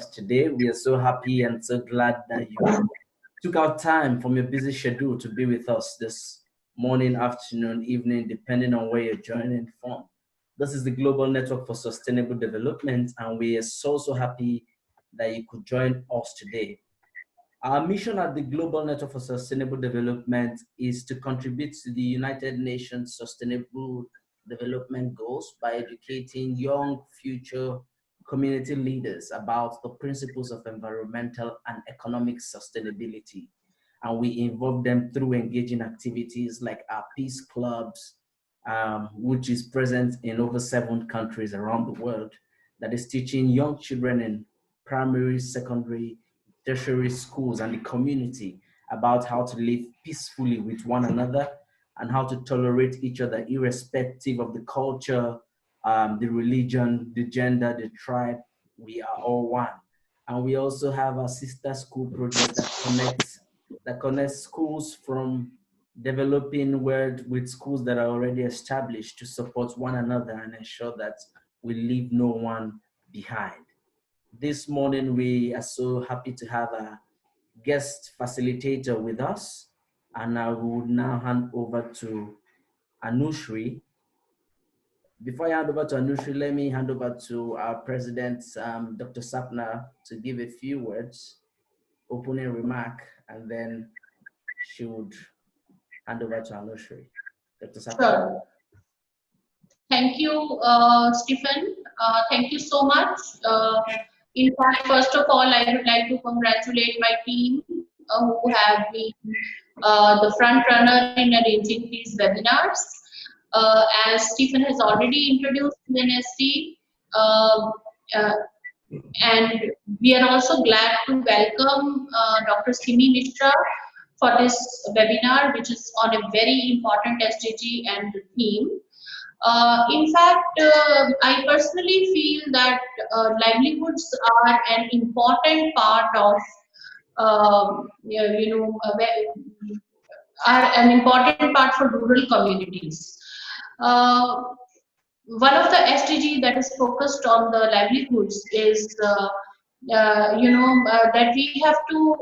us today. We are so happy and so glad that you took out time from your busy schedule to be with us this morning, afternoon, evening, depending on where you're joining from. This is the Global Network for Sustainable Development, and we are so happy that you could join us today. Our mission at the Global Network for Sustainable Development is to contribute to the United Nations Sustainable Development Goals by educating young future community leaders about the principles of environmental and economic sustainability. And we involve them through engaging activities like our peace clubs, which is present in over 7 countries around the world, that is teaching young children in primary, secondary, tertiary schools and the community about how to live peacefully with one another and how to tolerate each other irrespective of the culture, the religion, the gender, the tribe. We are all one. And we also have a sister school project that connects schools from developing world with schools that are already established to support one another and ensure that we leave no one behind. This morning, we are so happy to have a guest facilitator with us, and I will now hand over to Anushri. Before I hand over to Anushri, let me hand over to our president, Dr. Sapna, to give a few words, opening remark, and then she would hand over to Anushri. Dr. Sapna. Sure. Thank you, Stephen. Thank you so much. In fact, first of all, I would like to congratulate my team who have been the front runner in arranging these webinars. As Stephen has already introduced UNSC, and we are also glad to welcome Dr. Simi Mishra for this webinar, which is on a very important SDG and theme. In fact, I personally feel that livelihoods are an important part of, are an important part for rural communities. One of the SDG that is focused on the livelihoods is, that we have to.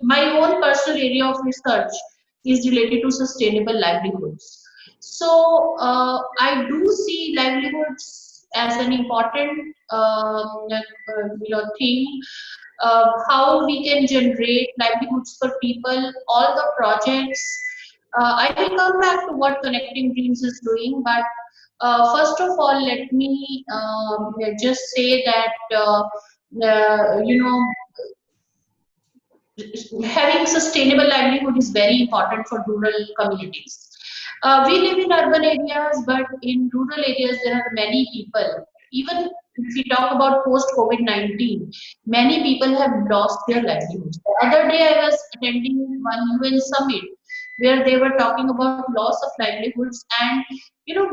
My own personal area of research is related to sustainable livelihoods. So I do see livelihoods as an important, thing. How we can generate livelihoods for people, all the projects. I will come back to what Connecting Dreams is doing, but first of all, let me just say that having sustainable livelihood is very important for rural communities. We live in urban areas, but in rural areas there are many people. Even if we talk about post-COVID-19, many people have lost their livelihoods. The other day I was attending one UN summit where they were talking about loss of livelihoods, and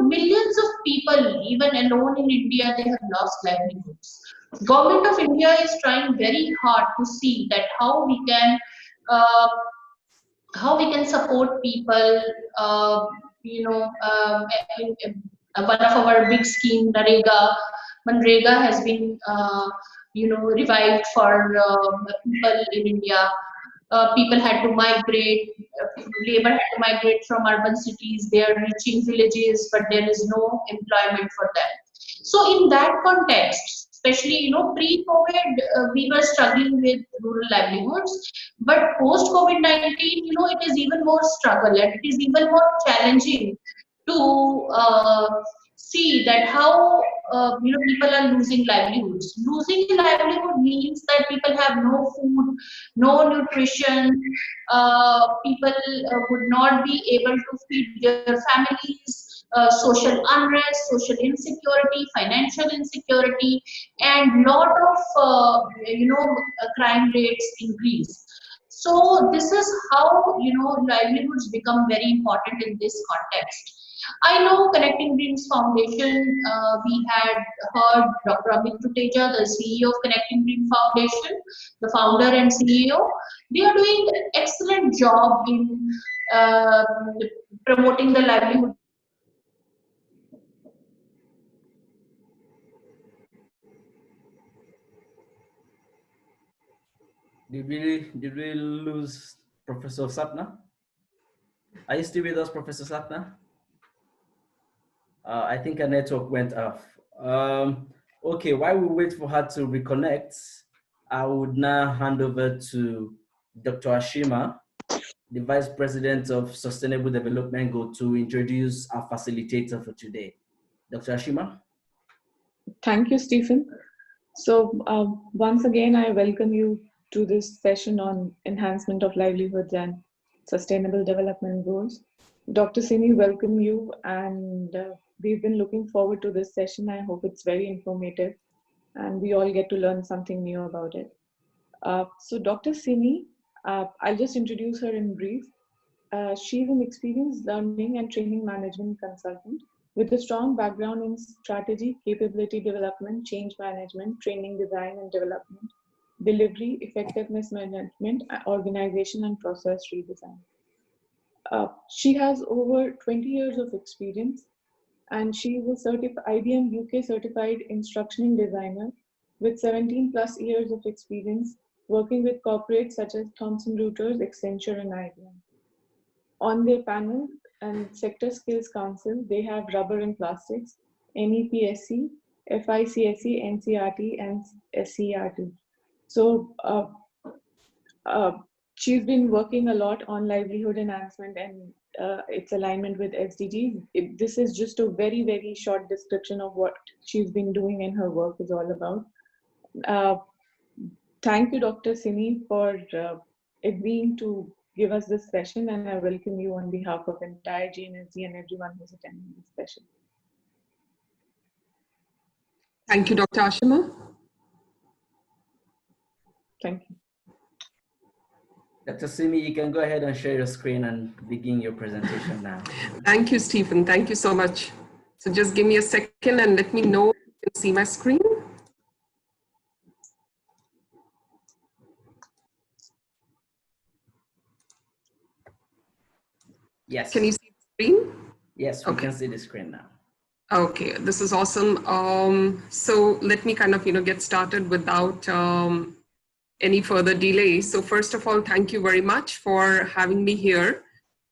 millions of people, even alone in India, they have lost livelihoods. Government of India is trying very hard to see that uh, how we can support people. One of our big scheme, Manrega has been revived for people in India. People had to migrate, labor had to migrate from urban cities, they are reaching villages, but there is no employment for them. So in that context, especially pre-COVID, we were struggling with rural livelihoods, but post-COVID-19, it is even more struggle and it is even more challenging to see that how people are losing livelihoods. Losing a livelihood means that people have no food, no nutrition. People would not be able to feed their families. Social unrest, social insecurity, financial insecurity, and lot of crime rates increase. So this is how livelihoods become very important in this context. I know Connecting Dreams Foundation, we had heard Dr. Amit Tuteja, the CEO of Connecting Dreams Foundation, the founder and CEO. They are doing an excellent job in promoting the livelihood. Did we lose Professor Sapna? Are you still with us, Professor Sapna? I think her network went off. Okay, while we wait for her to reconnect, I would now hand over to Dr. Ashima, the Vice President of Sustainable Development Goal, to introduce our facilitator for today. Dr. Ashima? Thank you, Stephen. So once again, I welcome you to this session on enhancement of livelihoods and sustainable development goals. Dr. Sini, welcome you, and we've been looking forward to this session. I hope it's very informative and we all get to learn something new about it. So Dr. Sini, I'll just introduce her in brief. She's an experienced learning and training management consultant with a strong background in strategy, capability development, change management, training design and development, delivery, effectiveness management, organization, and process redesign. She has over 20 years of experience, and she is a IBM UK certified instructional designer with 17 plus years of experience working with corporates such as Thomson Reuters, Accenture, and IBM. On their panel and Sector Skills Council, they have rubber and plastics, NEPSC, FICSE, NCRT, and SCRT. So she's been working a lot on livelihood enhancement and its alignment with SDGs. This is just a very, very short description of what she's been doing and her work is all about. Thank you, Dr. Sini, for agreeing to give us this session, and I welcome you on behalf of entire GNSD and everyone who's attending this session. Thank you, Dr. Ashima. Thank you. Dr. Sini, you can go ahead and share your screen and begin your presentation now. Thank you, Stephen. Thank you so much. So just give me a second and let me know if you can see my screen. Yes. Can you see the screen? Yes, we can see the screen now. Okay, this is awesome. So let me kind of, get started without any further delay. So first of all, thank you very much for having me here.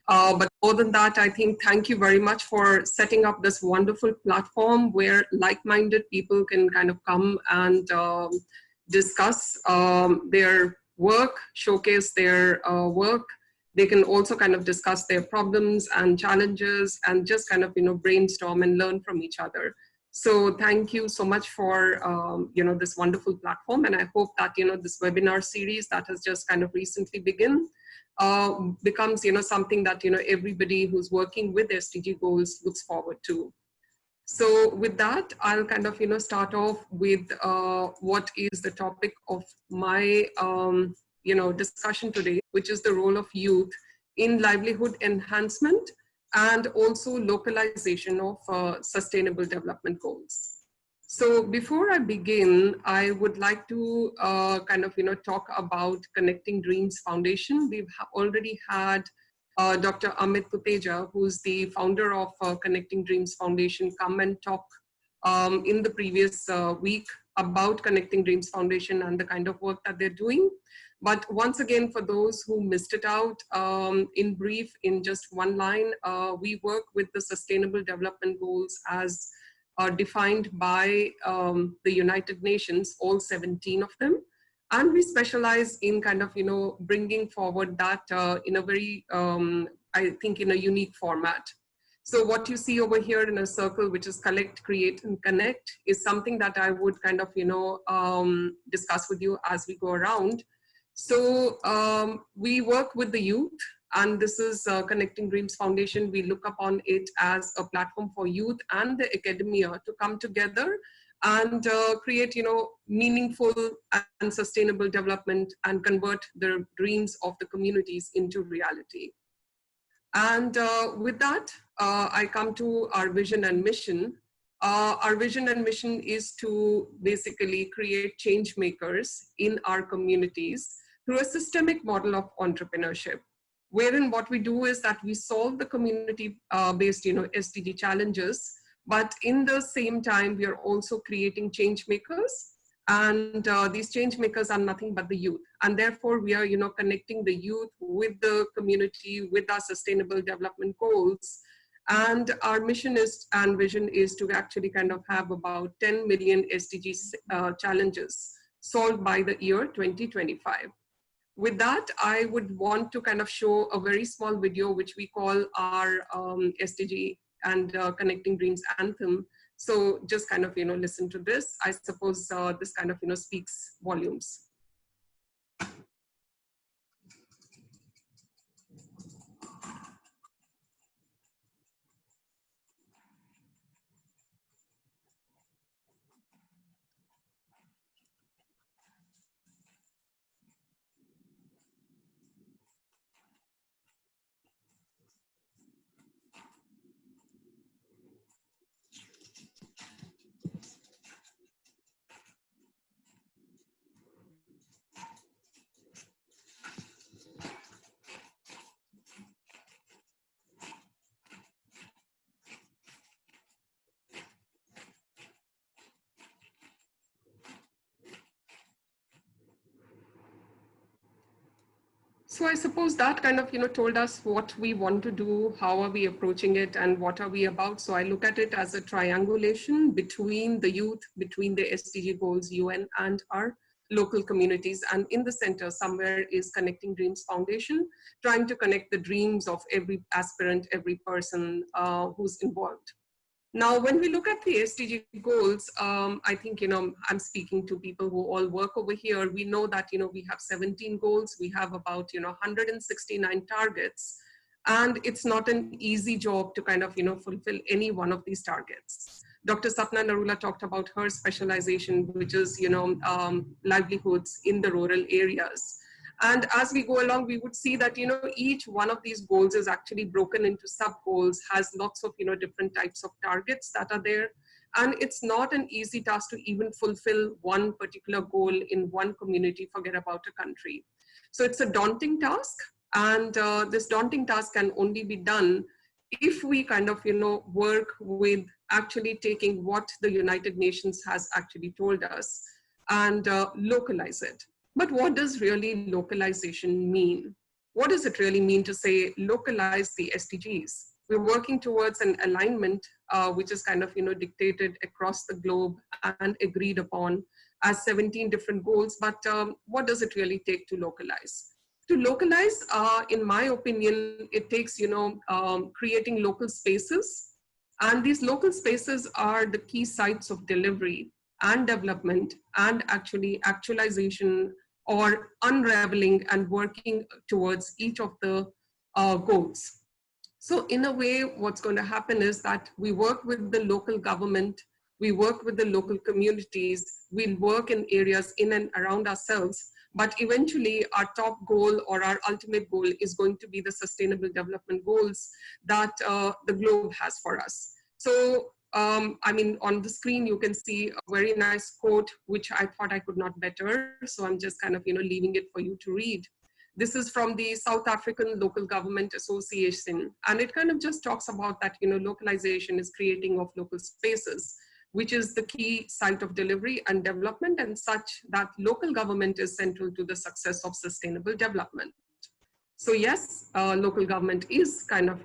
But more than that, I think thank you very much for setting up this wonderful platform where like-minded people can kind of come and discuss their work, showcase their work. They can also kind of discuss their problems and challenges and just kind of, brainstorm and learn from each other. So thank you so much for, this wonderful platform. And I hope that, this webinar series that has just kind of recently begun becomes, something that, everybody who's working with SDG goals looks forward to. So with that, I'll kind of, start off with what is the topic of my, discussion today, which is the role of youth in livelihood enhancement and also localization of sustainable development goals. So before I begin, I would like to kind of, talk about Connecting Dreams Foundation. We've already had Dr. Amit Kuteja, who's the founder of Connecting Dreams Foundation, come and talk in the previous week about Connecting Dreams Foundation and the kind of work that they're doing. But once again, for those who missed it out, in brief, in just one line, we work with the Sustainable Development Goals as defined by the United Nations, all 17 of them. And we specialize in kind of, bringing forward that in a very, I think, in a unique format. So what you see over here in a circle, which is collect, create, and connect, is something that I would kind of, discuss with you as we go around. So we work with the youth, and this is Connecting Dreams Foundation. We look upon it as a platform for youth and the academia to come together and create, meaningful and sustainable development and convert the dreams of the communities into reality. And with that, I come to our vision and mission. Our vision and mission is to basically create change makers in our communities through a systemic model of entrepreneurship, wherein what we do is that we solve the community-based, SDG challenges, but in the same time, we are also creating change makers And these change makers are nothing but the youth. And therefore we are, connecting the youth with the community, with our sustainable development goals. And our mission is and vision is to actually kind of have about 10 million SDG challenges solved by the year 2025. With that, I would want to kind of show a very small video, which we call our SDG and Connecting Dreams Anthem. So just kind of, listen to this. I suppose this kind of, speaks volumes. So I suppose that kind of, told us what we want to do, how are we approaching it, and what are we about. So I look at it as a triangulation between the youth, between the SDG goals, UN, and our local communities. And in the center somewhere is Connecting Dreams Foundation, trying to connect the dreams of every aspirant, every person who's involved. Now, when we look at the SDG goals, I think, I'm speaking to people who all work over here. We know that, we have 17 goals. We have about, 169 targets. And it's not an easy job to kind of, fulfill any one of these targets. Dr. Sapna Narula talked about her specialization, which is, livelihoods in the rural areas. And as we go along, we would see that, each one of these goals is actually broken into sub-goals, has lots of, different types of targets that are there. And it's not an easy task to even fulfill one particular goal in one community, forget about a country. So it's a daunting task. And this daunting task can only be done if we kind of, work with actually taking what the United Nations has actually told us and localize it. But what does really localization mean? What does it really mean to say localize the SDGs? We're working towards an alignment which is kind of dictated across the globe and agreed upon as 17 different goals. But what does it really take to localize? To localize, in my opinion, it takes creating local spaces, and these local spaces are the key sites of delivery and development and actually actualization or unraveling and working towards each of the goals. So in a way, what's going to happen is that we work with the local government, we work with the local communities, we'll work in areas in and around ourselves, but eventually our top goal or our ultimate goal is going to be the sustainable development goals that the globe has for us. So I mean, on the screen, you can see a very nice quote, which I thought I could not better. So I'm just kind of, leaving it for you to read. This is from the South African Local Government Association. And it kind of just talks about that, localization is creating of local spaces, which is the key site of delivery and development, and such that local government is central to the success of sustainable development. So yes, local government is kind of,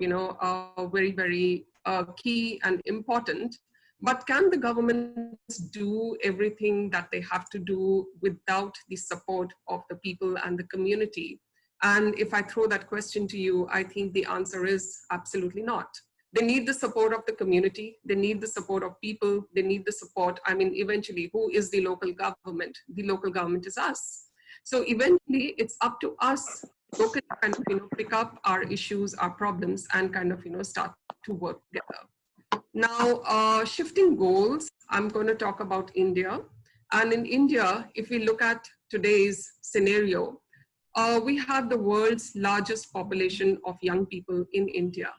very, very key and important, but can the governments do everything that they have to do without the support of the people and the community? And if I throw that question to you, I think the answer is absolutely not. They need the support of the community, they need the support of people, they need the support, I mean, eventually, who is the local government? The local government is us. So eventually, it's up to us to kind of, pick up our issues, our problems, and kind of, start to work together. Now, shifting goals, I'm going to talk about India. And in India, if we look at today's scenario, we have the world's largest population of young people in India,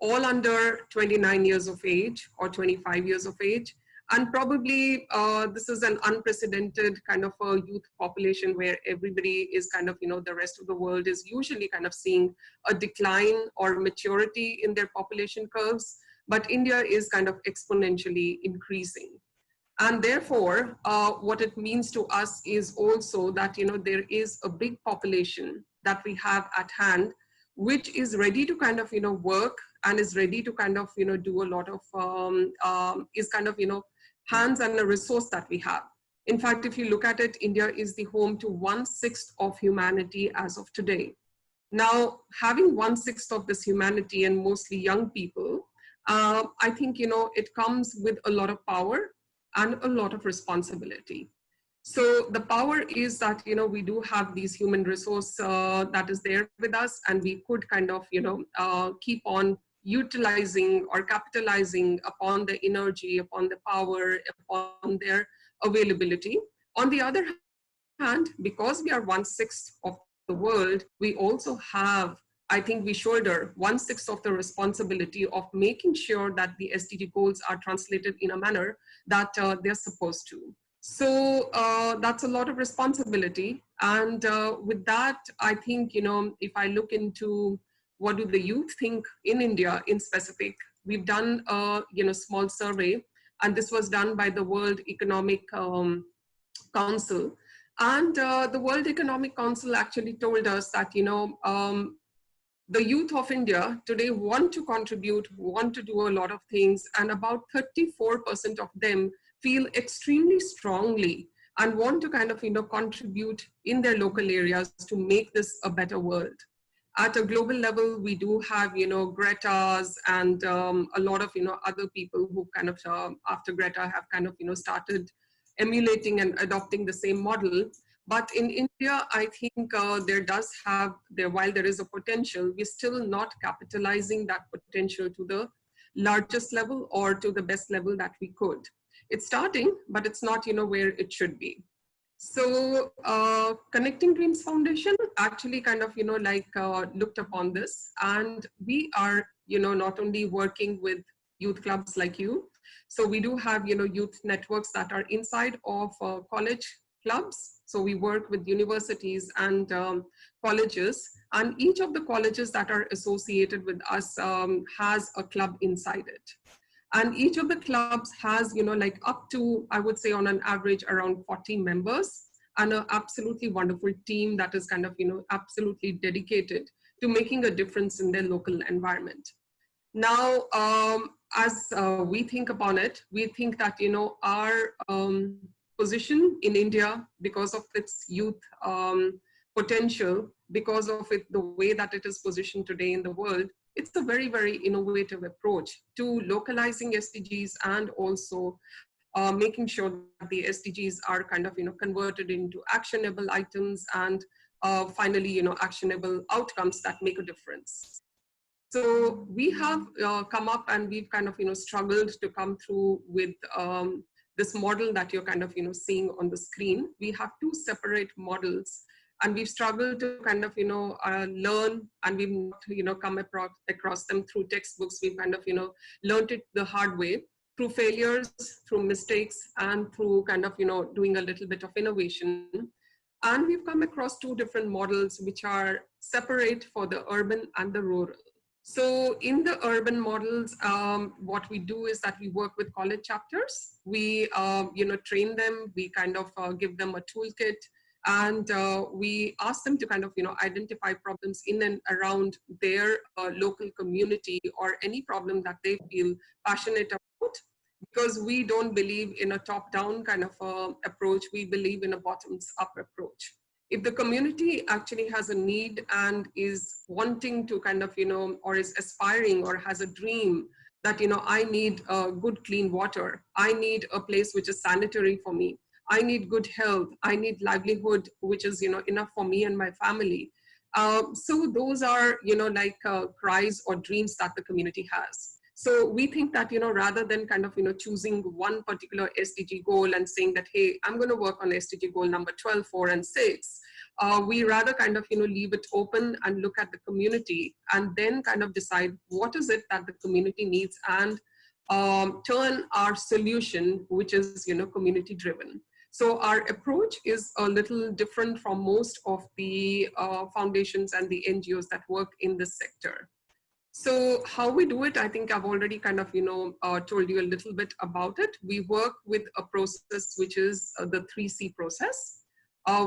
all under 29 years of age or 25 years of age. And probably this is an unprecedented kind of a youth population where everybody is kind of, the rest of the world is usually kind of seeing a decline or maturity in their population curves. But India is kind of exponentially increasing. And therefore, what it means to us is also that, there is a big population that we have at hand, which is ready to kind of, work and is ready to kind of, do a lot of, is kind of, hands and a resource that we have. In fact, if you look at it, India is the home to 1/6 of humanity as of today. Now, having 1/6 of this humanity and mostly young people, I think, it comes with a lot of power and a lot of responsibility. So the power is that, we do have these human resource that is there with us, and we could kind of, keep on utilizing or capitalizing upon the energy, upon the power, upon their availability. On the other hand, because we are 1/6 of the world, we also have, I think we shoulder 1/6 of the responsibility of making sure that the SDG goals are translated in a manner that they're supposed to. So that's a lot of responsibility. And with that, I think, if I look into what do the youth think in India in specific, we've done a small survey, and this was done by the World Economic Council. And the World Economic Council actually told us that, the youth of India today want to contribute, want to do a lot of things, and about 34% of them feel extremely strongly and want to kind of, contribute in their local areas to make this a better world. At a global level, we do have, Greta's and a lot of, other people who kind of, after Greta, have kind of, started emulating and adopting the same model. But in India, I think there does have, while there is a potential, we're still not capitalizing that potential to the largest level or to the best level that we could. It's starting, but it's not, where it should be. So Connecting Dreams Foundation actually kind of, looked upon this, and we are, not only working with youth clubs like you. So we do have, youth networks that are inside of college clubs. So we work with universities and colleges, and each of the colleges that are associated with us has a club inside it. And each of the clubs has, up to, I would say on an average, around 40 members, and an absolutely wonderful team that is kind of, absolutely dedicated to making a difference in their local environment. Now, as we think upon it, we think that, our position in India, because of its youth potential, because of it, the way that it is positioned today in the world, it's a very, very innovative approach to localizing SDGs and also making sure that the SDGs are kind of, converted into actionable items and finally, actionable outcomes that make a difference. So we have come up and we've kind of, struggled to come through with this model that you're kind of, seeing on the screen. We have two separate models, and we've struggled to kind of, learn, and we've not, come across them through textbooks. We've kind of, learned it the hard way through failures, through mistakes, and through kind of, doing a little bit of innovation. And we've come across two different models which are separate for the urban and the rural. So in the urban models, what we do is that we work with college chapters. We, train them. We kind of give them a toolkit, and we ask them to kind of, identify problems in and around their local community or any problem that they feel passionate about. Because we don't believe in a top-down kind of approach. We believe in a bottoms-up approach. If the community actually has a need and is wanting to kind of, or is aspiring or has a dream that, I need good clean water, I need a place which is sanitary for me, I need good health, I need livelihood which is, enough for me and my family. So those are, cries or dreams that the community has. So we think that, rather than kind of, choosing one particular SDG goal and saying that, hey, I'm going to work on SDG goal number 12, 4, and 6, we rather kind of, leave it open and look at the community and then kind of decide what is it that the community needs and turn our solution, which is, community driven. So our approach is a little different from most of the foundations and the NGOs that work in this sector. So how we do it, I think I've already kind of, told you a little bit about it. We work with a process which is the 3C process.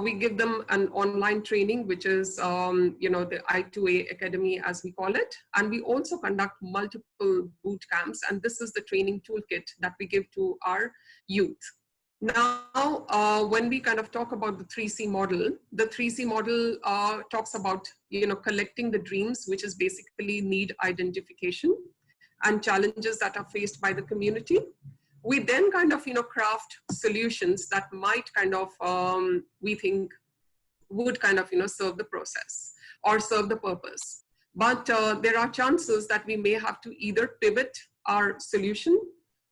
We give them an online training, which is, the I2A Academy, as we call it. And we also conduct multiple boot camps. And this is the training toolkit that we give to our youth. Now, when we kind of talk about the 3C model, the 3C model talks about, collecting the dreams, which is basically need identification and challenges that are faced by the community. We then kind of, craft solutions that might kind of, we think would kind of, serve the process or serve the purpose. But there are chances that we may have to either pivot our solution,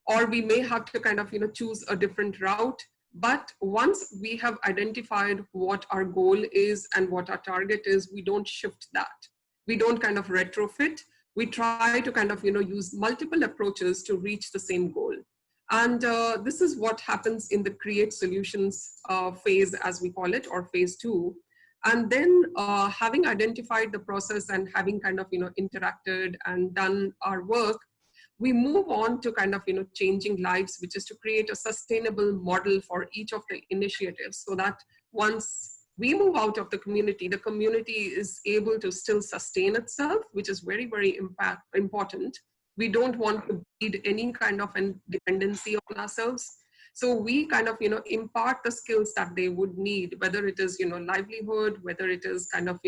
or we may have to kind of, choose a different route. But once we have identified what our goal is and what our target is, we don't shift that. We don't kind of retrofit. We try to kind of, use multiple approaches to reach the same goal. And this is what happens in the create solutions phase, as we call it, or phase 2. And then having identified the process and having kind of, interacted and done our work, we move on to kind of, changing lives, which is to create a sustainable model for each of the initiatives, so that once we move out of the community is able to still sustain itself, which is very, very important. We don't want to build any kind of dependency on ourselves. So we kind of, impart the skills that they would need, whether it is, livelihood, whether it is kind of,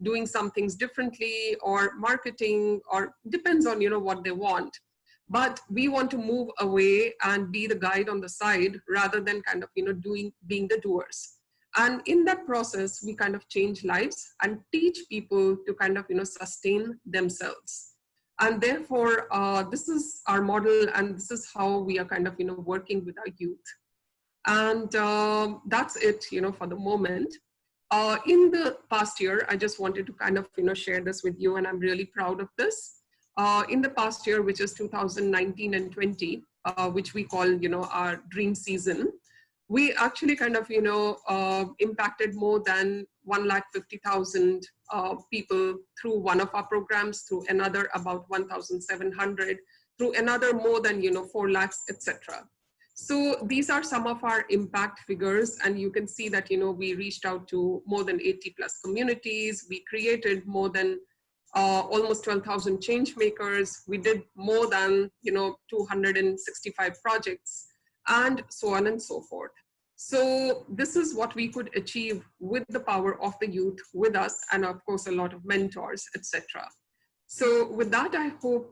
doing some things differently, or marketing, or depends on, what they want. But we want to move away and be the guide on the side, rather than kind of, being the doers. And in that process, we kind of change lives and teach people to kind of, sustain themselves. And therefore, this is our model, and this is how we are kind of, working with our youth. And that's it, for the moment. In the past year, I just wanted to kind of, share this with you, and I'm really proud of this. In the past year, which is 2019 and 20, which we call, our dream season, we actually kind of, impacted more than 150,000 people through one of our programs, through another about 1,700, through another more than 4 lakhs, etc. So these are some of our impact figures, and you can see that we reached out to more than 80 plus communities. We created more than almost 12,000 change makers. We did more than 265 projects, and so on and so forth. So this is what we could achieve with the power of the youth with us, and of course a lot of mentors, etc. So with that, I hope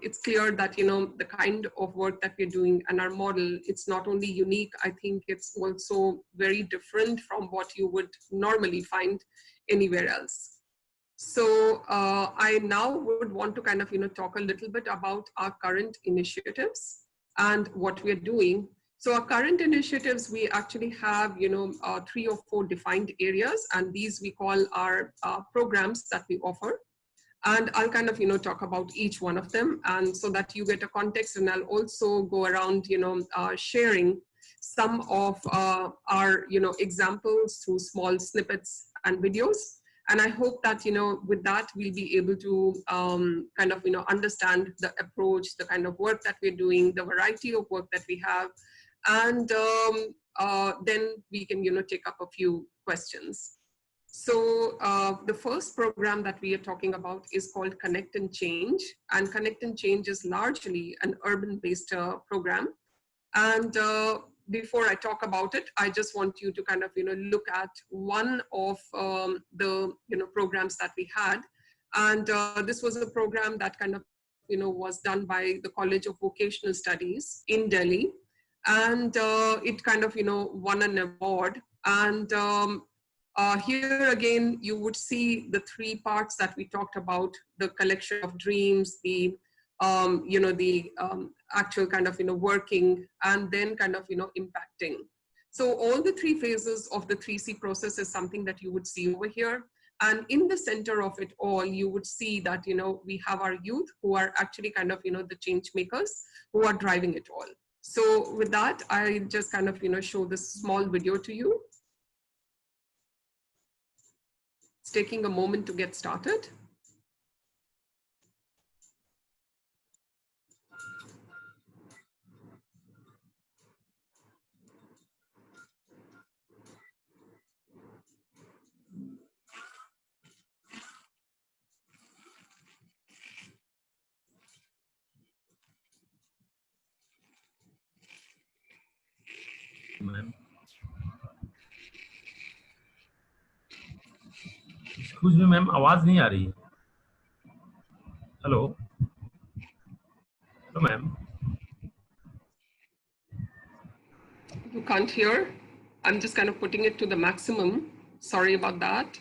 it's clear that the kind of work that we're doing and our model, it's not only unique, I think it's also very different from what you would normally find anywhere else. So I now would want to kind of talk a little bit about our current initiatives and what we're doing. So our current initiatives, we actually have 3 or 4 defined areas, and these we call our programs that we offer. And I'll kind of talk about each one of them, and so that you get a context. And I'll also go around sharing some of our examples through small snippets and videos. And I hope that with that we'll be able to kind of understand the approach, the kind of work that we're doing, the variety of work that we have, and then we can take up a few questions. So the first program that we are talking about is called Connect and Change, and Connect and Change is largely an urban-based program. And before I talk about it, I just want you to kind of look at one of the programs that we had, and this was a program that kind of was done by the College of Vocational Studies in Delhi, and it kind of won an award. And here again, you would see the 3 parts that we talked about: the collection of dreams, the actual kind of working, and then kind of impacting. So all the 3 phases of the 3C process is something that you would see over here. And in the center of it all, you would see that we have our youth, who are actually kind of the change makers, who are driving it all. So with that, I just kind of show this small video to you. It's taking a moment to get started. Excuse me ma'am, आवाज नहीं आ रही है। Hello hello ma'am. You can't hear? I'm just kind of putting it to the maximum. Sorry about that.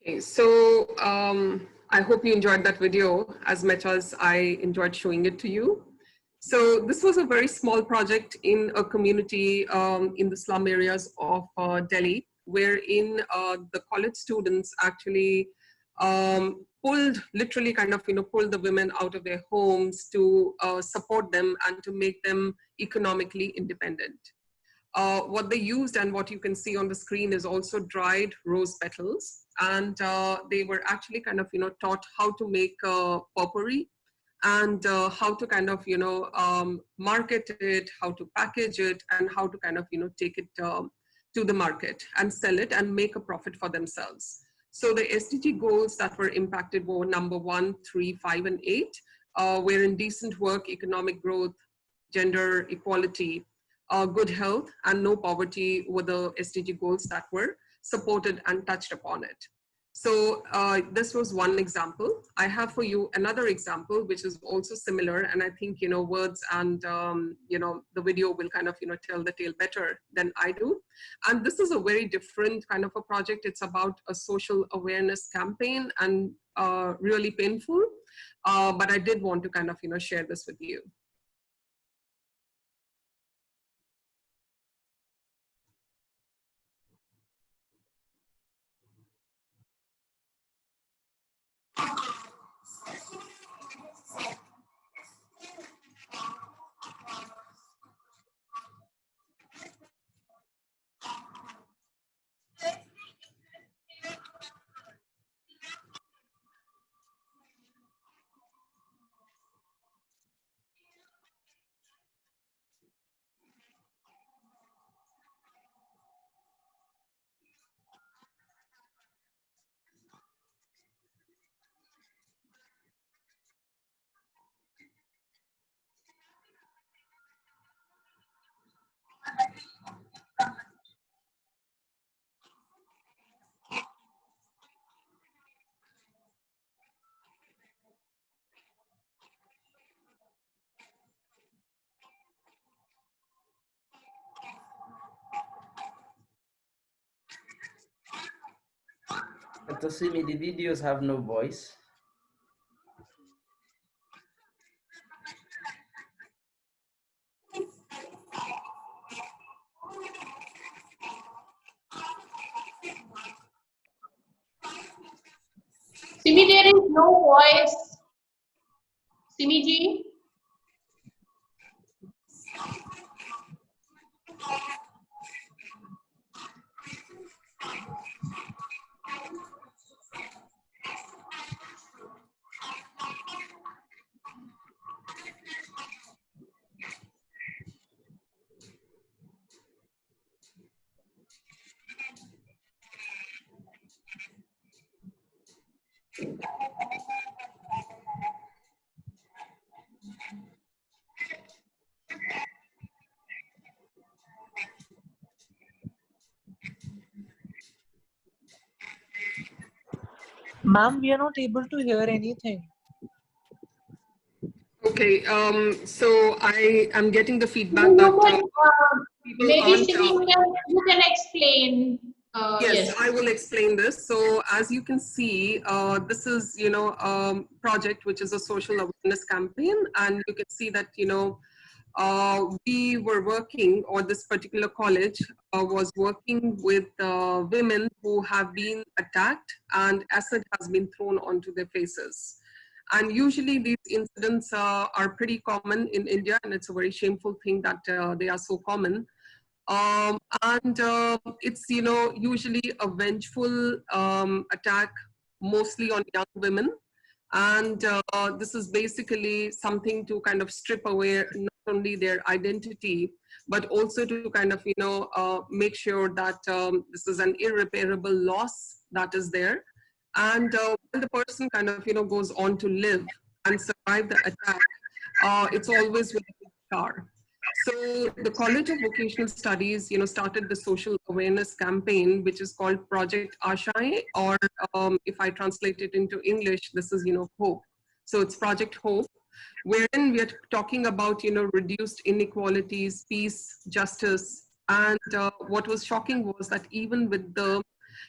Okay, so I hope you enjoyed that video as much as I enjoyed showing it to you. So this was a very small project in a community in the slum areas of Delhi, wherein the college students actually pulled, literally kind of, pulled the women out of their homes to support them and to make them economically independent. What they used and what you can see on the screen is also dried rose petals. And they were actually kind of, taught how to make potpourri and how to kind of, market it, how to package it, and how to kind of, take it to the market and sell it and make a profit for themselves. So the SDG goals that were impacted were number 1, 3, 5, and 8, wherein decent work, economic growth, gender equality, good health, and no poverty were the SDG goals that were supported and touched upon it. So this was one example. I have for you another example, which is also similar. And I think, words and, the video will kind of, tell the tale better than I do. And this is a very different kind of a project. It's about a social awareness campaign and really painful. But I did want to kind of, share this with you. Dr. Simi, the videos have no voice. Simi, there is no voice. Simi ji. Ma'am, we are not able to hear anything. Okay, so I am getting the feedback You that could, people maybe aren't. Simi, you can explain. Yes, Yes. I will explain this. So as you can see, this is, project which is a social awareness campaign, and you can see that, we were working, or this particular college was working with women who have been attacked and acid has been thrown onto their faces. And usually these incidents are pretty common in India, and it's a very shameful thing that they are so common. And it's, usually a vengeful attack, mostly on young women. And this is basically something to kind of strip away not only their identity, but also to kind of, make sure that this is an irreparable loss that is there. And when the person kind of, goes on to live and survive the attack, it's always with a big scar. So the College of Vocational Studies, started the social awareness campaign, which is called Project Ashai, or if I translate it into English, this is, Hope. So it's Project Hope, wherein we are talking about, reduced inequalities, peace, justice. And what was shocking was that even with the,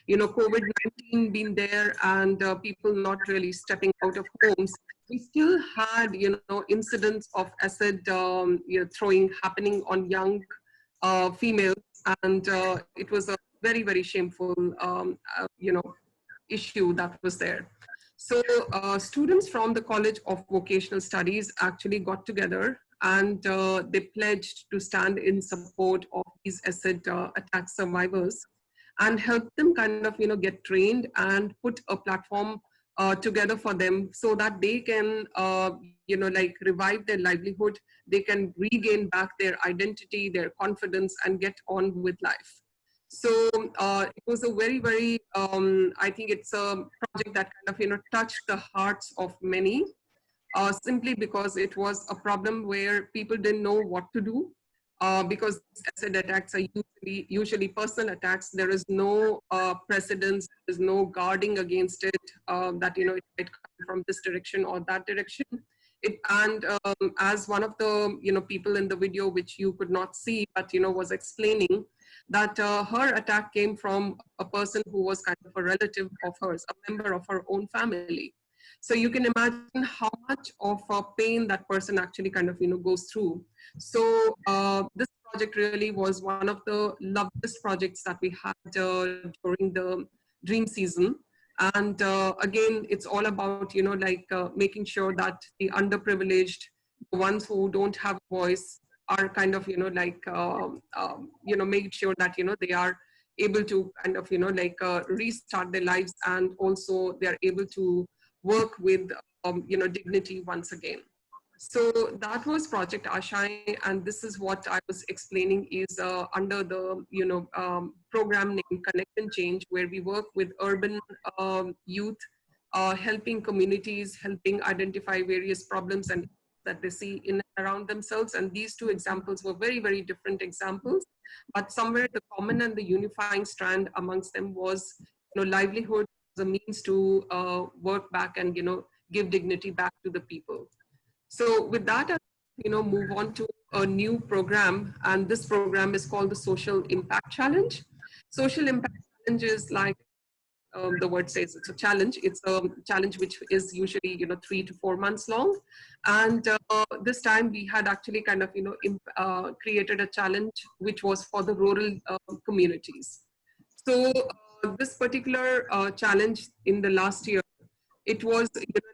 COVID-19 being there and people not really stepping out of homes, we still had, incidents of acid throwing happening on young females, and it was a very, very shameful, issue that was there. So students from the College of Vocational Studies actually got together, and they pledged to stand in support of these acid attack survivors and help them kind of, get trained and put a platform together for them so that they can, revive their livelihood, they can regain back their identity, their confidence, and get on with life. So it was a very, very, I think it's a project that kind of, touched the hearts of many, simply because it was a problem where people didn't know what to do. Because acid attacks are usually personal attacks. There is no precedence, there's no guarding against it, that, it might come from this direction or that direction. And as one of the, people in the video, which you could not see, but, was explaining, that her attack came from a person who was kind of a relative of hers, a member of her own family. So you can imagine how much of a pain that person actually kind of, goes through. So this project really was one of the loveliest projects that we had during the dream season. And again, it's all about, making sure that the underprivileged, the ones who don't have a voice, are kind of, make sure that, they are able to kind of, restart their lives, and also they are able to work with, dignity once again. So that was Project Ashai, and this is what I was explaining is under the, program named Connect and Change, where we work with urban youth, helping communities, helping identify various problems and that they see in and around themselves. And these two examples were very, very different examples, but somewhere the common and the unifying strand amongst them was, livelihood, the means to work back and, give dignity back to the people. So with that, I'll, move on to a new program, and this program is called the Social Impact Challenge. Social Impact Challenge is like the word says, it's a challenge. It's a challenge which is usually 3 to 4 months long, and this time we had actually kind of created a challenge which was for the rural communities. So this particular challenge in the last year, it was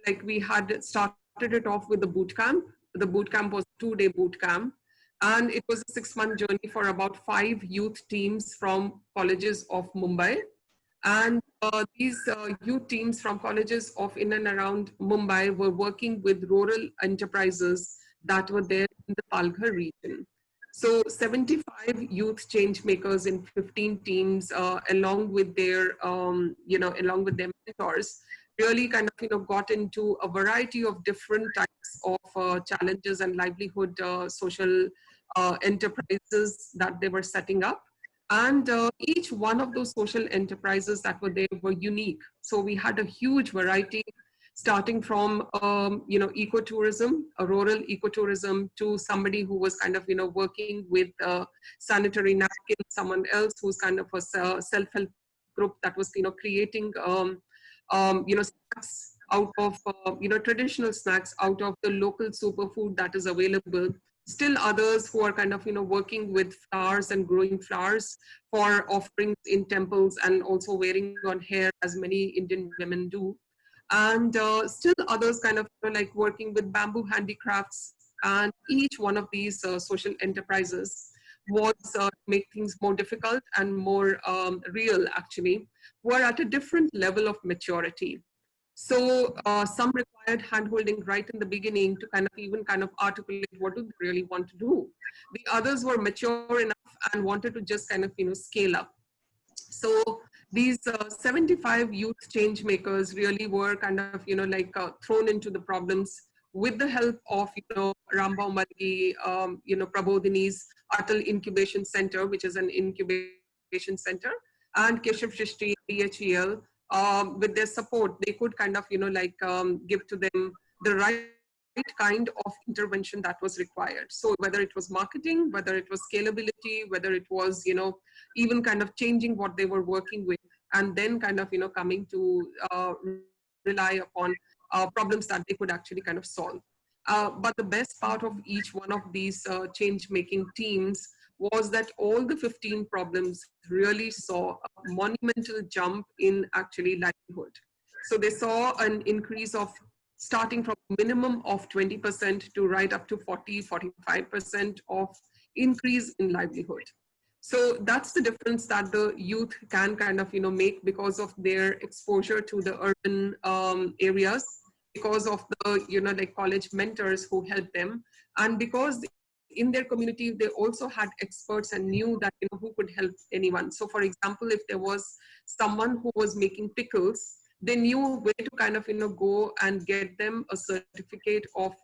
like we had started it off with the boot camp. The boot camp was a 2-day boot camp, and it was a 6-month journey for about 5 youth teams from colleges of Mumbai. And these youth teams from colleges of in and around Mumbai were working with rural enterprises that were there in the Palghar region. So 75 youth change makers in 15 teams, along with their, along with their mentors, really kind of, got into a variety of different types of challenges and livelihood social enterprises that they were setting up. And each one of those social enterprises that were there were unique. So we had a huge variety, starting from, ecotourism, a rural ecotourism, to somebody who was kind of, working with sanitary napkins, someone else who's kind of a self-help group that was, creating, snacks out of, traditional snacks out of the local superfood that is available. Still others who are kind of, working with flowers and growing flowers for offerings in temples and also wearing on hair, as many Indian women do. And still others kind of like working with bamboo handicrafts. And each one of these social enterprises was make things more difficult and more real, actually, were at a different level of maturity. So some required handholding right in the beginning to kind of articulate what do they really want to do. The others were mature enough and wanted to just kind of, scale up. So these 75 youth change makers really were kind of, thrown into the problems with the help of, Rambao Malgi, Prabodhini's Atal Incubation Center, which is an incubation center, and Keshav Shrishti, DHEL. With their support, they could kind of, give to them the right kind of intervention that was required. So whether it was marketing, whether it was scalability, whether it was, even kind of changing what they were working with, and then kind of, coming to rely upon problems that they could actually kind of solve. But the best part of each one of these change-making teams was that all the 15 problems really saw a monumental jump in actually livelihood. So they saw an increase of starting from minimum of 20% to right up to 40-45% of increase in livelihood. So that's the difference that the youth can kind of, make because of their exposure to the urban areas, because of the, college mentors who help them, and because in their community, they also had experts and knew that, who could help anyone. So for example, if there was someone who was making pickles, they knew where to kind of, go and get them a certificate of,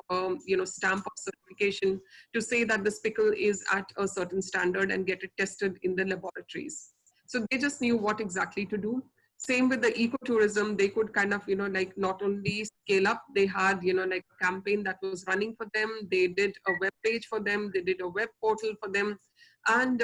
stamp of certification to say that this pickle is at a certain standard and get it tested in the laboratories. So they just knew what exactly to do. Same with the ecotourism, they could kind of, not only scale up, they had, a campaign that was running for them. They did a web page for them. They did a web portal for them, and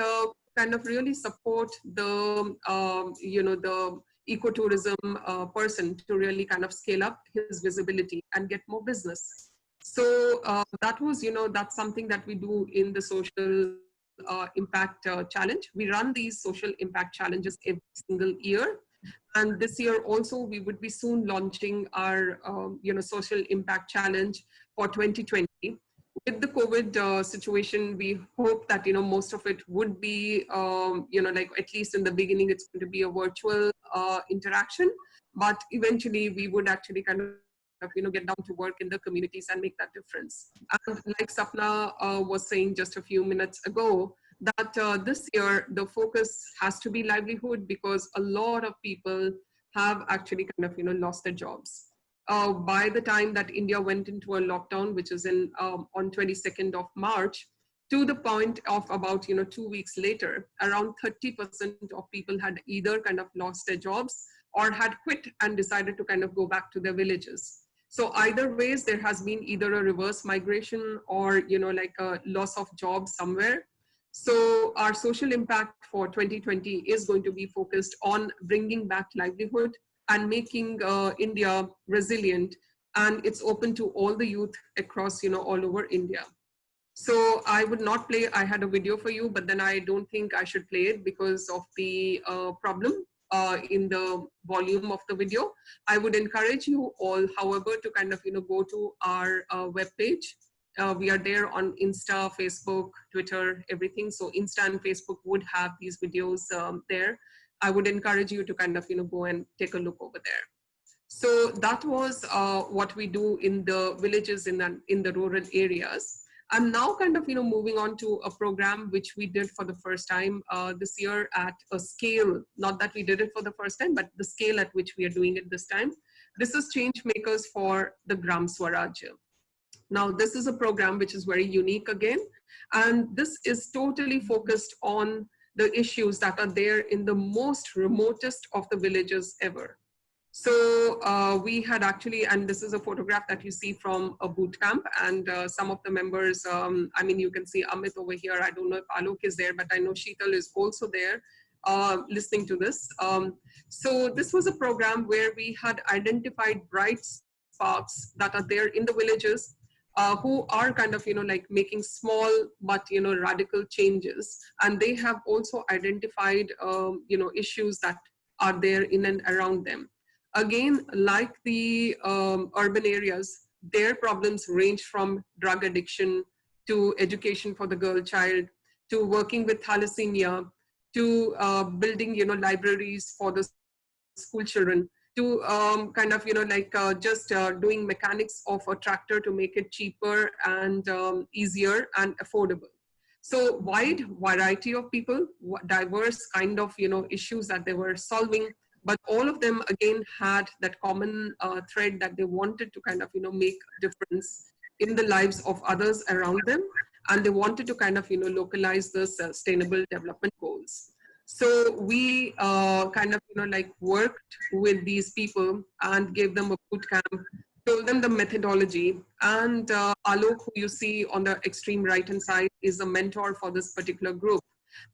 kind of really support the, the ecotourism person to really kind of scale up his visibility and get more business. So that was, that's something that we do in the social impact challenge. We run these social impact challenges every single year. And this year also, we would be soon launching our, social impact challenge for 2020. With the COVID situation, we hope that, most of it would be, at least in the beginning, it's going to be a virtual interaction. But eventually, we would actually kind of, get down to work in the communities and make that difference. And like Sapna was saying just a few minutes ago, that this year the focus has to be livelihood, because a lot of people have actually kind of lost their jobs. By the time that India went into a lockdown, which is in on 22nd of March, to the point of about 2 weeks later, around 30% of people had either kind of lost their jobs or had quit and decided to kind of go back to their villages. So either ways, there has been either a reverse migration or a loss of jobs somewhere. So our social impact for 2020 is going to be focused on bringing back livelihood and making India resilient, and it's open to all the youth across, all over India. So I would not play, I had a video for you, but then I don't think I should play it because of the problem in the volume of the video. I would encourage you all, however, to kind of, go to our webpage. We are there on Insta, Facebook, Twitter, everything. So Insta and Facebook would have these videos there. I would encourage you to kind of, go and take a look over there. So that was what we do in the villages in the rural areas. I'm now kind of, moving on to a program which we did for the first time this year at a scale, not that we did it for the first time, but the scale at which we are doing it this time. This is Change Makers for the Gram Swaraj. Now, this is a program which is very unique again, and this is totally focused on the issues that are there in the most remotest of the villages ever. So we had actually, and this is a photograph that you see from a boot camp, and some of the members, I mean, you can see Amit over here. I don't know if Alok is there, but I know Sheetal is also there listening to this. So this was a program where we had identified bright sparks that are there in the villages who are kind of, like making small but, radical changes. And they have also identified, issues that are there in and around them. Again, like the urban areas, their problems range from drug addiction to education for the girl child, to working with thalassemia, to building, libraries for the school children, to kind of, just doing mechanics of a tractor to make it cheaper and easier and affordable. So wide variety of people, diverse kind of, issues that they were solving. But all of them, again, had that common thread that they wanted to kind of, make a difference in the lives of others around them. And they wanted to kind of, localize the sustainable development goals. So we kind of, worked with these people and gave them a boot camp, told them the methodology. And Alok, who you see on the extreme right-hand side, is a mentor for this particular group.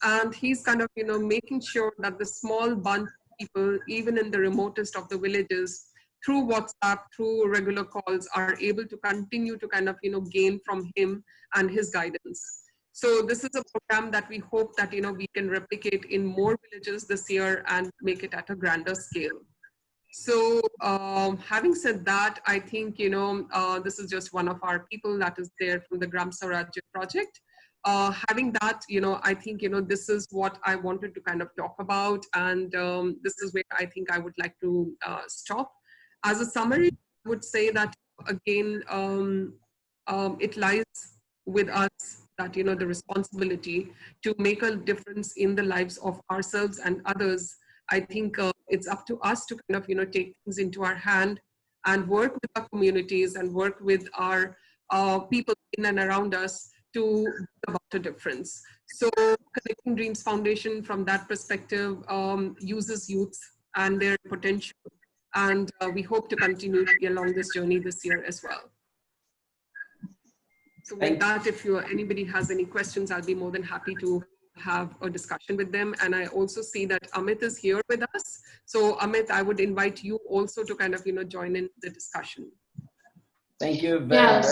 And he's kind of, making sure that the small bunch people, even in the remotest of the villages, through WhatsApp, through regular calls, are able to continue to kind of, gain from him and his guidance. So this is a program that we hope that, we can replicate in more villages this year and make it at a grander scale. So having said that, I think, this is just one of our people that is there from the Gram Swaraj project. Having that, I think, this is what I wanted to kind of talk about. And this is where I think I would like to stop. As a summary, I would say that, again, it lies with us that, the responsibility to make a difference in the lives of ourselves and others. I think it's up to us to kind of, take things into our hand and work with our communities and work with our people in and around us to bring about a difference. So Connecting Dreams Foundation, from that perspective, uses youth and their potential. And we hope to continue to be along this journey this year as well. So with that, if anybody has any questions, I'll be more than happy to have a discussion with them. And I also see that Amit is here with us. So Amit, I would invite you also to kind of, join in the discussion. Thank you very much.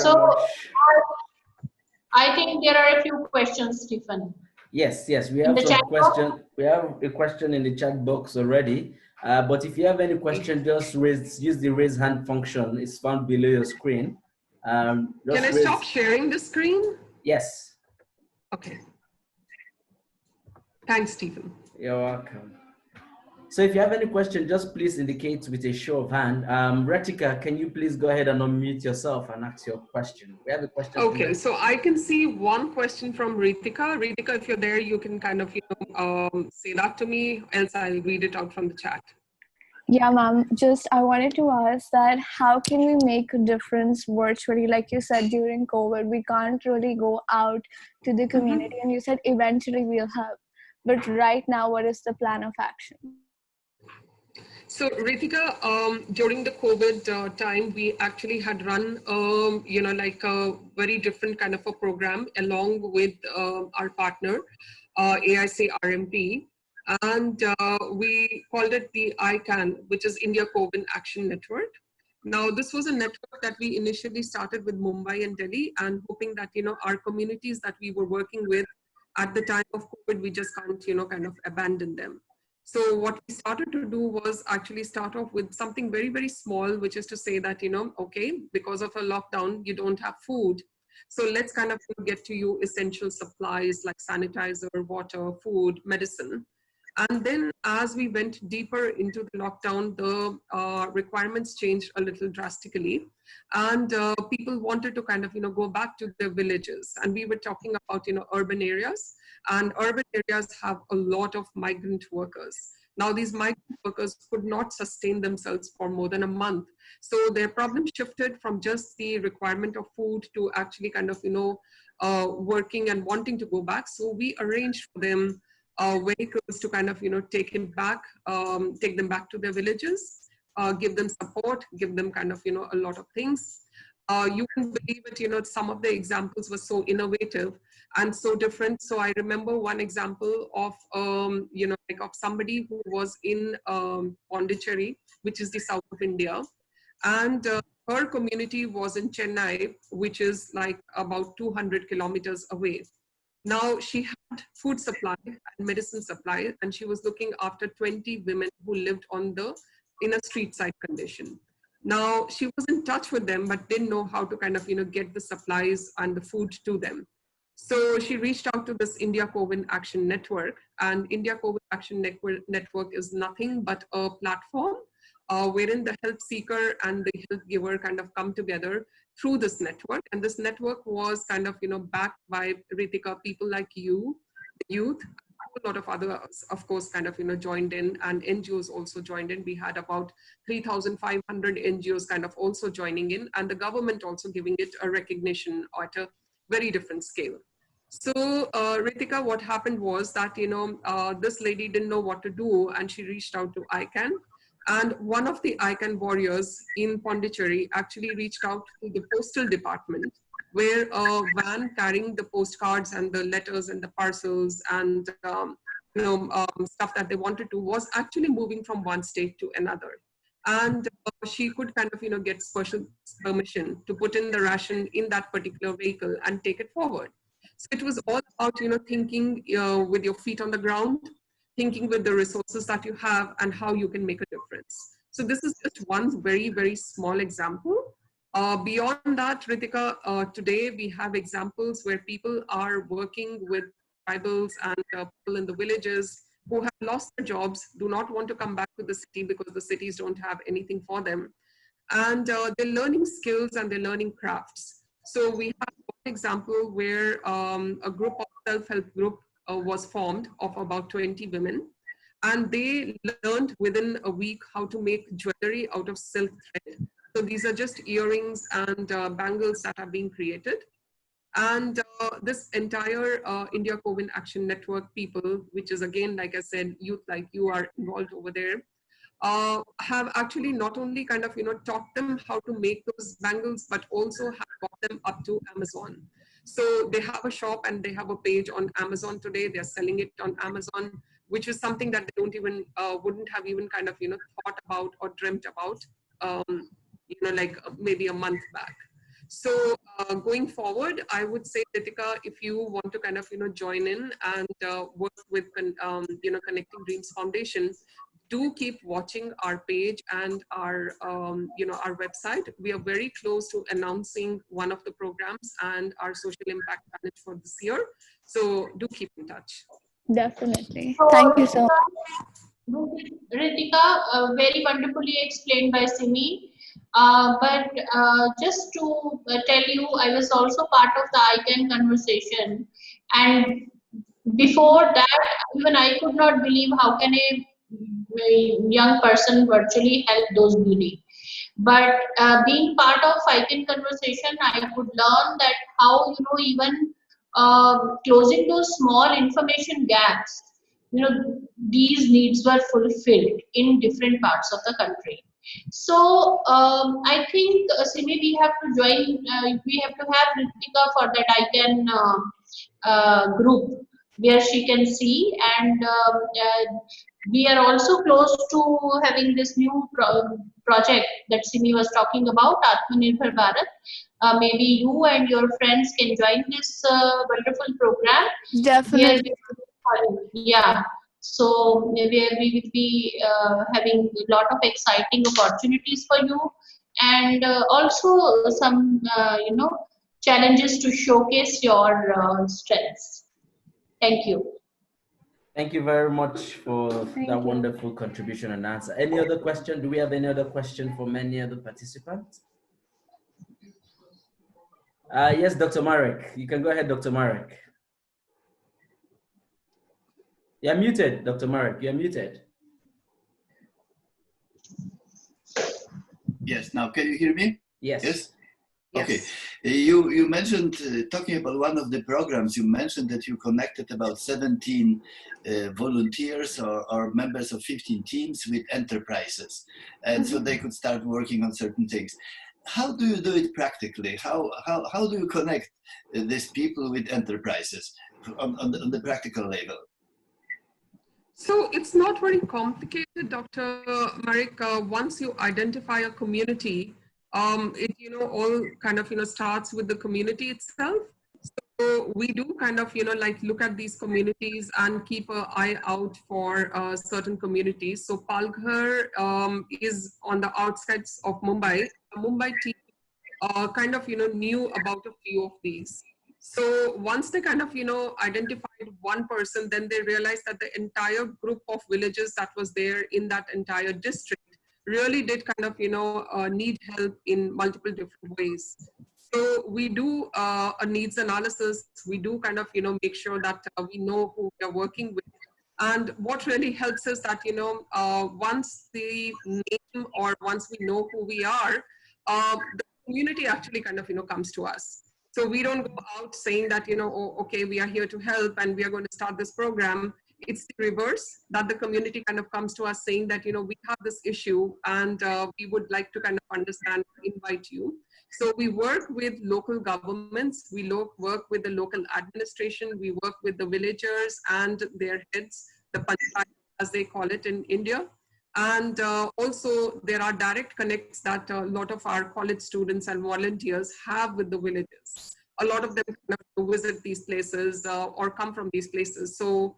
I think there are a few questions, Stephen. Yes, we have some questions. We have a question in the chat box already. But if you have any question, just use the raise hand function. It's found below your screen. Can I stop sharing the screen? Yes. Okay. Thanks, Stephen. You're welcome. So if you have any question, just please indicate with a show of hand. Retika, can you please go ahead and unmute yourself and ask your question? We have a question. Okay, so I can see one question from Ritika. Ritika, if you're there, you can kind of say that to me, else I'll read it out from the chat. Yeah, ma'am. Just I wanted to ask that how can we make a difference virtually? Like you said, during COVID, we can't really go out to the community, and you said eventually we'll have. But right now, what is the plan of action? So Ritika, during the COVID time, we actually had run, like a very different kind of a program along with our partner, AIC RMP. And we called it the ICAN, which is India COVID Action Network. Now, this was a network that we initially started with Mumbai and Delhi, and hoping that, our communities that we were working with at the time of COVID, we just can't, kind of abandon them. So what we started to do was actually start off with something very, very small, which is to say that, okay, because of a lockdown, you don't have food. So let's kind of get to you essential supplies like sanitizer, water, food, medicine. And then as we went deeper into the lockdown, the requirements changed a little drastically. And people wanted to kind of, go back to their villages. And we were talking about, urban areas. And urban areas have a lot of migrant workers. Now, these migrant workers could not sustain themselves for more than a month. So their problem shifted from just the requirement of food to actually kind of, working and wanting to go back. So we arranged for them vehicles to kind of, take them back to their villages, give them support, give them kind of, a lot of things. You can believe it, some of the examples were so innovative and so different. So I remember one example of, like of somebody who was in Pondicherry, which is the south of India. And her community was in Chennai, which is like about 200 kilometers away. Now she had food supply and medicine supply, and she was looking after 20 women who lived in a street side condition. Now she was in touch with them, but didn't know how to kind of, get the supplies and the food to them. So she reached out to this India COVID Action Network, and India COVID Action Network is nothing but a platform wherein the help seeker and the help giver kind of come together through this network. And this network was kind of, backed by Ritika, people like you, the youth, a lot of others, of course, kind of, joined in, and NGOs also joined in. We had about 3,500 NGOs kind of also joining in, and the government also giving it a recognition at a very different scale. So Ritika, what happened was that, this lady didn't know what to do, and she reached out to ICAN. And one of the ICAN warriors in Pondicherry actually reached out to the postal department, where a van carrying the postcards and the letters and the parcels and stuff that they wanted to was actually moving from one state to another. And she could kind of, get special permission to put in the ration in that particular vehicle and take it forward. So it was all about, thinking with your feet on the ground, thinking with the resources that you have and how you can make a difference. So this is just one very, very small example. Beyond that, Ritika, today we have examples where people are working with tribals and people in the villages who have lost their jobs, do not want to come back to the city because the cities don't have anything for them. And they're learning skills and they're learning crafts. So we have one example where a group of self-help group was formed of about 20 women, and they learned within a week how to make jewelry out of silk thread. So these are just earrings and bangles that are being created. And this entire India COVID Action Network people, which is again, like I said, youth like you are involved over there, have actually not only kind of, taught them how to make those bangles, but also have got them up to Amazon. So they have a shop and they have a page on Amazon today. They're selling it on Amazon, which is something that they don't even, wouldn't have even kind of, thought about or dreamt about, like maybe a month back. So going forward, I would say, Ritika, if you want to kind of, join in and work with, Connecting Dreams Foundation, do keep watching our page and our, our website. We are very close to announcing one of the programs and our social impact challenge for this year. So do keep in touch. Definitely. So, Thank you so much. Ritika, very wonderfully explained by Simi. But just to tell you, I was also part of the ICAN conversation. And before that, even I could not believe how can a young person virtually help those needy. But being part of ICAN conversation, I could learn that how even closing those small information gaps these needs were fulfilled in different parts of the country. So I think, Simi, we have to join. We have to have Ritika for that icon group where she can see, and we are also close to having this new project that Simi was talking about, Atmanirbhar Bharat. Maybe you and your friends can join this wonderful program where Definitely. we yeah. So where we will be having a lot of exciting opportunities for you, and also some challenges to showcase your strengths. Thank you. Thank you very much for Thank that you. wonderful contribution and answer. Any other question? Do we have any other question from any other participant? Yes, Dr. Marek. You can go ahead, Dr. Marek. You're muted, Dr. Marek. You're muted. Yes, now can you hear me? Yes. Yes? Okay. Yes. You mentioned, talking about one of the programs, you mentioned that you connected about 17 volunteers or members of 15 teams with enterprises. And so they could start working on certain things. How do you do it practically? How do you connect these people with enterprises on the practical level? So it's not very complicated, Dr. Marek. Once you identify a community, it all kind of starts with the community itself. So we do kind of like look at these communities and keep an eye out for certain communities. So Palghar is on the outskirts of Mumbai. The Mumbai team kind of knew about a few of these. So once they kind of identified one person, then they realized that the entire group of villages that was there in that entire district really did kind of need help in multiple different ways. So we do a needs analysis. We do kind of make sure that we know who we are working with. And what really helps is that once the name or once we know who we are, the community actually kind of comes to us. So we don't go out saying that oh, okay, we are here to help and we are going to start this program. It's the reverse, that the community kind of comes to us saying that we have this issue and we would like to kind of understand, invite you. So we work with local governments, we work with the local administration, we work with the villagers and their heads, the panchayat as they call it in India. And also there are direct connects that a lot of our college students and volunteers have with the villages. A lot of them kind of visit these places or come from these places. So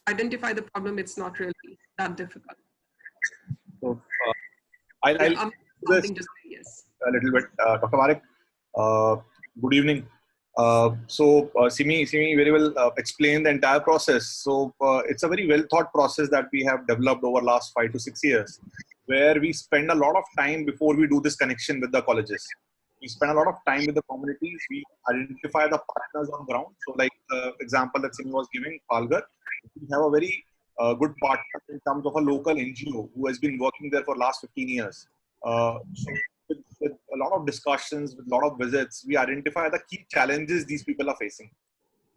identify the problem, it's not really that difficult. So I'll do this yes. a little bit. Dr. Marek, good evening. Simi very well explained the entire process. So it's a very well thought process that we have developed over last 5 to 6 years, where we spend a lot of time before we do this connection with the colleges. We spend a lot of time with the communities. We identify the partners on ground. So like the example that Simi was giving, Palghar, we have a very good partner in terms of a local NGO who has been working there for last 15 years. So with a lot of discussions, with a lot of visits, we identify the key challenges these people are facing.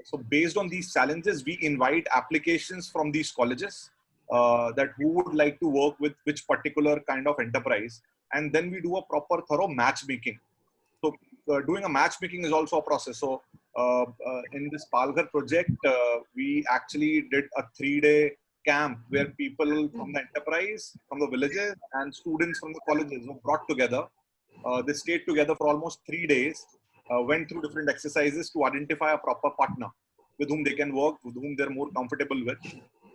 So based on these challenges, we invite applications from these colleges that who would like to work with which particular kind of enterprise. And then we do a proper thorough matchmaking. So doing a matchmaking is also a process. So in this Palghar project, we actually did a 3-day camp where people from the enterprise, from the villages and students from the colleges were brought together. They stayed together for almost 3 days, went through different exercises to identify a proper partner with whom they can work, with whom they're more comfortable with.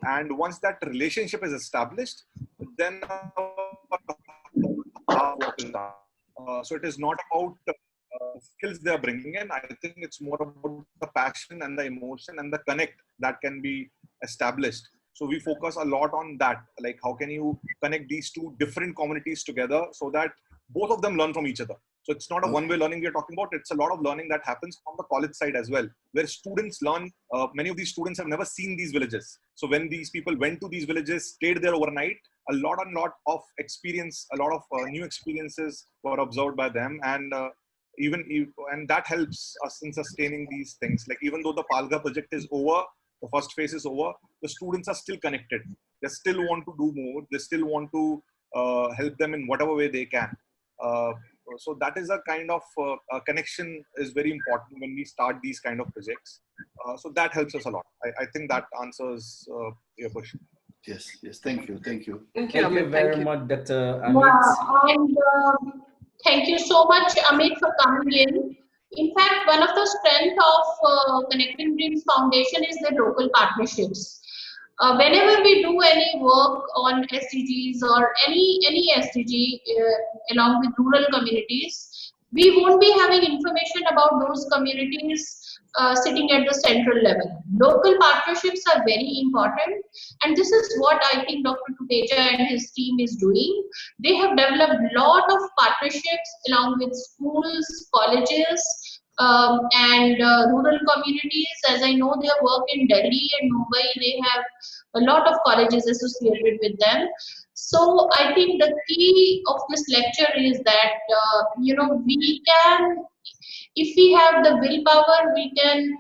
And once that relationship is established, then so it is not about skills they are bringing in. I think it's more about the passion and the emotion and the connect that can be established. So we focus a lot on that, like how can you connect these two different communities together so that both of them learn from each other. So it's not a one-way learning we are talking about. It's a lot of learning that happens from the college side as well, where students learn. Many of these students have never seen these villages. So when these people went to these villages, stayed there overnight, a lot of experience, a lot of new experiences were observed by them. And and that helps us in sustaining these things. Like even though the Palghar project is over, the first phase is over, the students are still connected. They still want to do more. They still want to help them in whatever way they can. So that is a kind of connection is very important when we start these kind of projects. So that helps us a lot. I think that answers your question. Yes, yes. Thank you. Thank you very much, Dr. Amit. Yeah, and thank you so much, Amit, for coming in. In fact, one of the strengths of Connecting Dreams Foundation is the local partnerships. Whenever we do any work on SDGs or any SDG along with rural communities, we won't be having information about those communities sitting at the central level. Local partnerships are very important, and this is what I think Dr. Tuteja and his team is doing. They have developed a lot of partnerships along with schools, colleges, and rural communities. As I know, their work in Delhi and Mumbai, they have a lot of colleges associated with them. So I think the key of this lecture is that we can, if we have the willpower, we can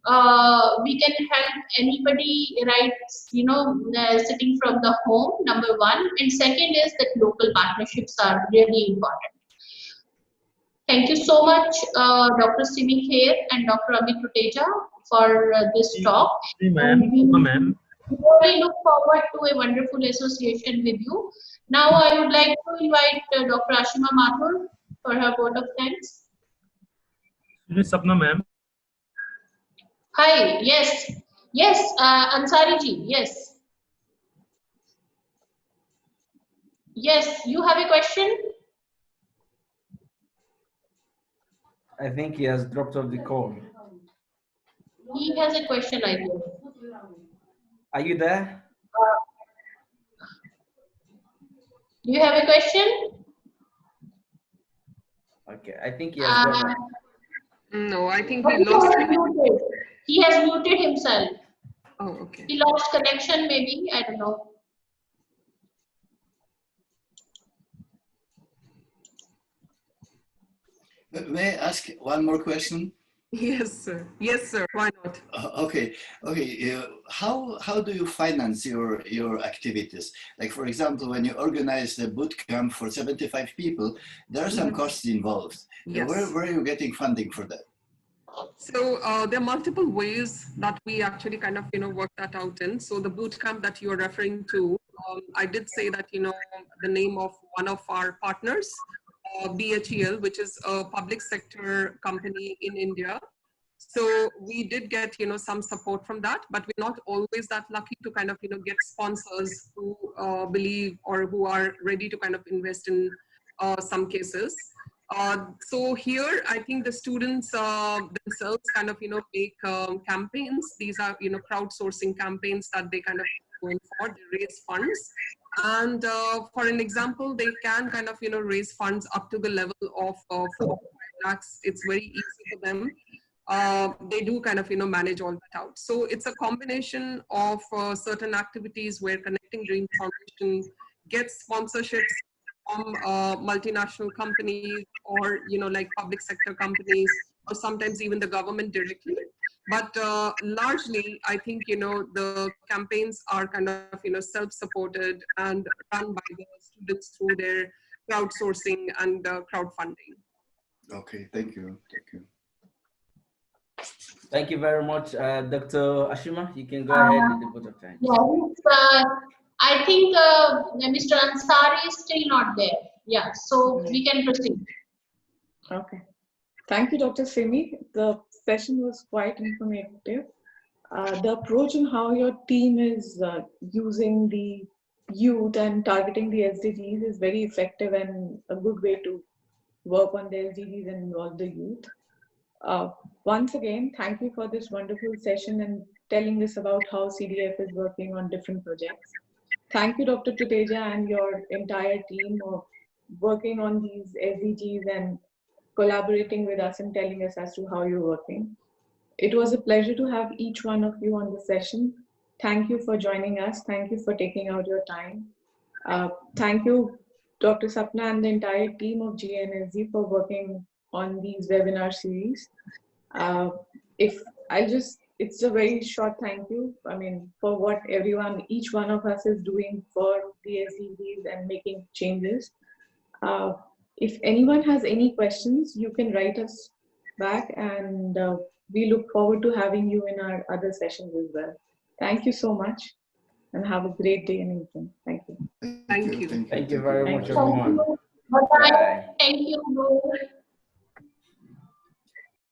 help anybody, right? Sitting from the home. Number one, and second is that local partnerships are really important. Thank you so much, Dr. Simi Kher and Dr. Amit Tuteja for this talk. Ma'am. We really look forward to a wonderful association with you. Now I would like to invite Dr. Ashima Mathur for her vote of thanks. Sapna ma'am. Hi, yes, Ansari ji, yes. Yes, you have a question? I think he has dropped off the call. He has a question, I think. Are you there? Do you have a question? Okay, I think he has gone. No, I think we lost him. He has muted himself. Oh, okay. He lost connection, maybe. I don't know. May I ask one more question? Yes, sir. Yes, sir. Why not? Okay. How do you finance your activities? Like, for example, when you organize the boot camp for 75 people, there are some costs involved. Yes. Where are you getting funding for that? So there are multiple ways that we actually kind of work that out in. So the boot camp that you are referring to, I did say that the name of one of our partners, BHEL, which is a public sector company in India. So we did get some support from that, but we're not always that lucky to kind of get sponsors who believe or who are ready to kind of invest in some cases. So here, I think the students themselves kind of make campaigns. These are crowdsourcing campaigns that they kind of go in for. They raise funds. And for an example, they can kind of raise funds up to the level of 4 lakhs. It's very easy for them. They do kind of manage all that out. So it's a combination of certain activities where Connecting Dreams Foundation gets sponsorships from multinational companies or like public sector companies, or sometimes even the government directly. But largely, I think, the campaigns are kind of, self-supported and run by the students through their crowdsourcing and crowdfunding. Okay, thank you. Thank you very much, Dr. Ashima. You can go ahead with the vote of thanks. Yeah, I think Mr. Ansari is still not there. Yeah, so we can proceed. Okay. Thank you, Dr. Simi. The session was quite informative. The approach and how your team is using the youth and targeting the SDGs is very effective and a good way to work on the SDGs and involve the youth. Once again, thank you for this wonderful session and telling us about how CDF is working on different projects. Thank you, Dr. Tuteja, and your entire team of working on these SDGs and collaborating with us and telling us as to how you're working. It was a pleasure to have each one of you on the session. Thank you for joining us. Thank you for taking out your time. Thank you, Dr. Sapna and the entire team of GNSD for working on these webinar series. If I'll just it's a very short thank you. I mean, for what each one of us is doing for the SDGs and making changes. If anyone has any questions, you can write us back, and we look forward to having you in our other sessions as well. Thank you so much, and have a great day and evening. Thank you. Thank you. Thank you very much, Thank you. everyone. Bye-bye. Bye. Thank you.